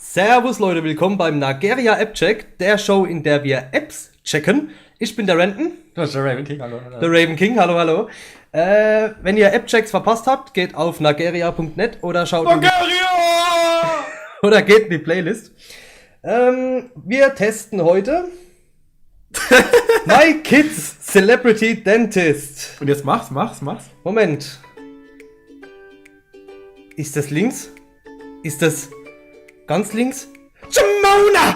Servus Leute, willkommen beim Nageria App Check, der Show, in der wir Apps checken. Ich bin der Renton. Das ist der Raven King, hallo. Der Raven King, hallo, hallo. Wenn ihr App-Checks verpasst habt, geht auf nageria.net oder schaut oder geht in die Playlist. Wir testen heute My Kids Celebrity Dentist. Und jetzt mach's. Moment. Ist das links? Ist das ganz links? Jamona!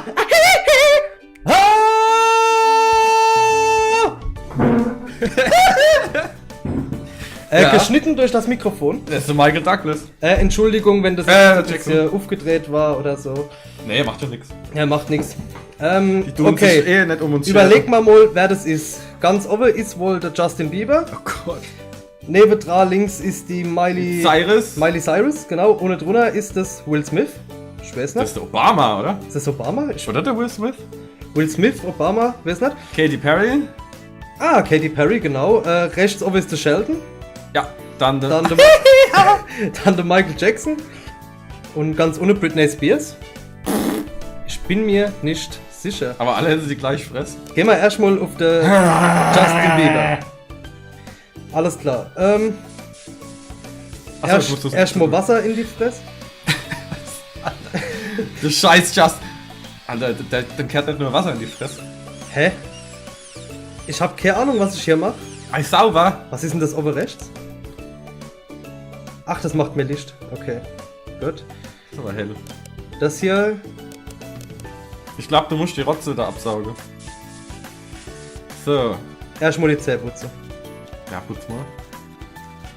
Ja. Geschnitten durch das Mikrofon. Das ist so Michael Douglas. Entschuldigung, wenn das jetzt hier aufgedreht war oder so. Nee, macht ja nix. Ja, macht nichts. Die tun sich nicht um uns Überleg mal, wer das ist. Ganz oben ist wohl der Justin Bieber. Oh Gott. Nebendran links ist die Miley Cyrus, genau. Ohne drunter ist das Will Smith. Ich weiß Das nicht. ist der Obama, oder? Ist das Obama? Oder der Will Smith? Will Smith, Obama, weiß nicht. Katy Perry? Ah, Katy Perry, genau. Rechts oben ist der Sheldon. Ja, dann der... Dann der Michael Jackson. Und ganz ohne Britney Spears. Ich bin mir nicht sicher. Aber alle hätten sie gleich fressen. Gehen wir erstmal auf den Justin Bieber. Alles klar. Erstmal Wasser in die Fresse. Der scheiß Just... Alter, dann kehrt nicht nur Wasser in die Fresse. Hä? Ich hab keine Ahnung, was ich hier mache. Ei, sauber. Was ist denn das oben rechts? Ach, das macht mir Licht. Okay. Gut. Das ist aber hell. Das hier. Ich glaube, du musst die Rotze da absaugen. So. Erstmal die Zähne putzen. Ja, putz mal.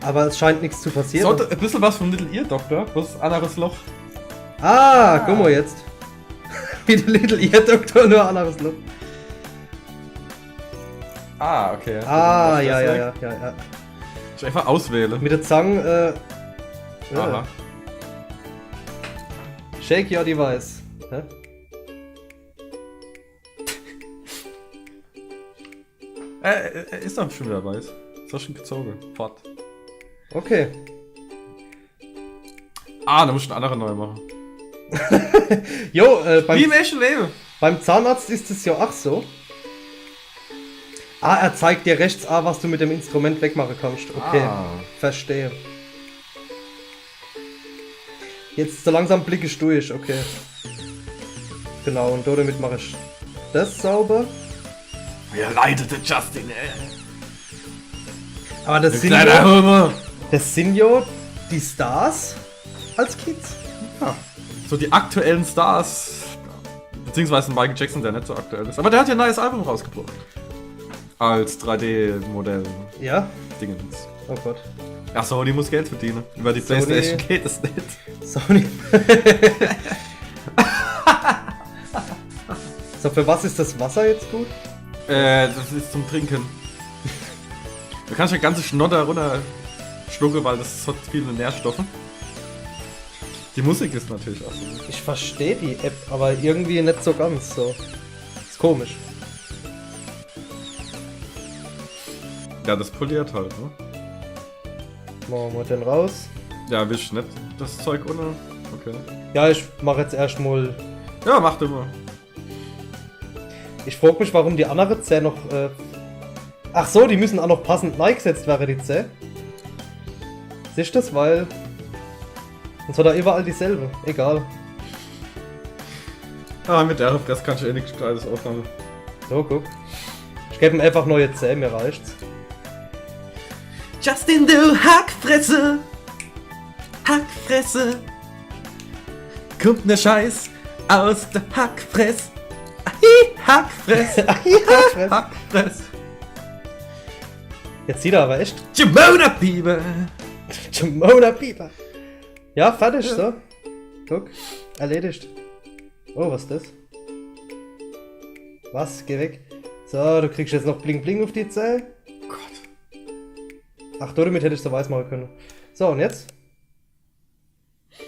Aber es scheint nichts zu passieren. Sollte ein bisschen was vom Little Ear Doctor. Was ist anderes Loch? Ah, guck mal jetzt. Wie der Little Ear Doctor, nur anderes Look. Ah, okay. Ah, ja. Ich einfach auswähle. Mit der Zange, Aha. Shake your device. Hä? Ist doch schon wieder weiß. Ist doch schon gezogen. Fort. Okay. Ah, da musst du einen anderen neu machen. Jo, Wie im echten Leben. beim Zahnarzt ist es ja auch so. Ah, er zeigt dir rechts, was du mit dem Instrument wegmachen kannst. Okay, verstehe. Jetzt so langsam blicke ich durch, okay. Genau, und damit mache ich das sauber. Wer leitete Justin, ey? Aber das sind, Kleiner Hummer. das sind ja die Stars als Kids. Ja. So die aktuellen Stars. Beziehungsweise Michael Jackson, der nicht so aktuell ist. Aber der hat ja ein neues Album rausgebracht. Als 3D-Modell. Ja? Dingens. Oh Gott. Ja, Sony muss Geld verdienen. Über die Sony. Playstation geht es nicht. Sony. So, für was ist das Wasser jetzt gut? Das ist zum Trinken. Du kannst ja ganze Schnodder runter schlucken, weil das hat viele Nährstoffe. Die Musik ist natürlich auch so. Ich verstehe die App, aber irgendwie nicht so ganz so. Ist komisch. Ja, das poliert halt, ne? Machen wir den raus. Ja, wisch nicht das Zeug ohne. Okay. Ja, ich mache jetzt erstmal. Ja, mach immer. Ich frage mich, warum die andere Zähne noch. Ach so, die müssen auch noch passend neigesetzt werden, die Zähne. Siehst du das? Weil. Sonst hat er überall dieselbe. Egal. Ah, mit der Fresse kannst du eh nichts Gescheites aufnehmen. So, guck. Ich gebe ihm einfach neue Zähne, mir reicht's. Justin, du Hackfresse! Hackfresse! Kommt ne Scheiß aus der Hackfresse! Hackfresse! Hackfresse. Hackfresse! Jetzt sieht er aber echt. Jamona Bieber! Jamona Bieber. Ja, fertig, so. Guck. Erledigt. Oh, was ist das? Was? Geh weg. So, du kriegst jetzt noch Bling Bling auf die Zähne. Gott. Ach, damit hätte ich so weiß machen können. So, und jetzt?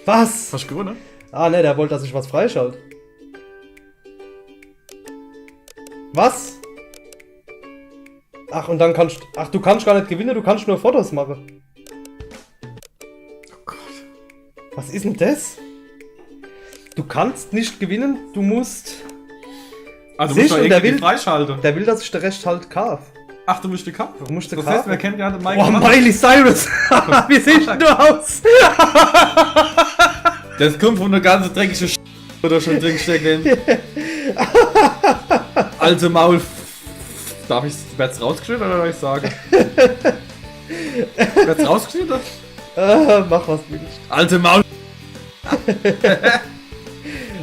Was? Hast du gewonnen? Ah, ne, der wollte, dass ich was freischalte. Was? Ach, und dann kannst ach, du kannst gar nicht gewinnen, du kannst nur Fotos machen. Oh Gott. Was ist denn das? Du kannst nicht gewinnen, du musst... Also du musst Siehst doch du, der irgendwie will- freischalten. Der will, dass ich den Rest halt kauf. Ach, du musst die Kappe. Du musst die Das Kappe. heißt, wer kennt ja den Mike? Oh, Miley Cyrus! Wie siehst du aus? Das kommt von der ganzen dreckige oder schon drin stecken. Alte Maul. Darf ich wird's rausgeschnitten oder darf ich sagen? Wird's rausgeschnitten? Mach was du willst. Alte Maul.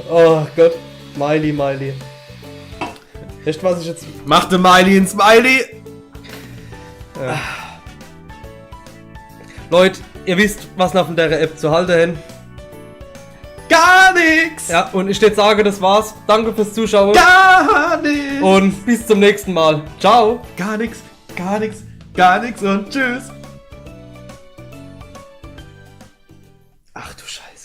Oh Gott. Miley. Echt, was ich jetzt... Mach den Miley ins Smiley. Leute, ihr wisst, was nach von der App zu halten. Gar nix. Ja, und ich jetzt sage, das war's. Danke fürs Zuschauen. Gar nix. Und bis zum nächsten Mal. Ciao. Gar nix und tschüss. Ach du Scheiße.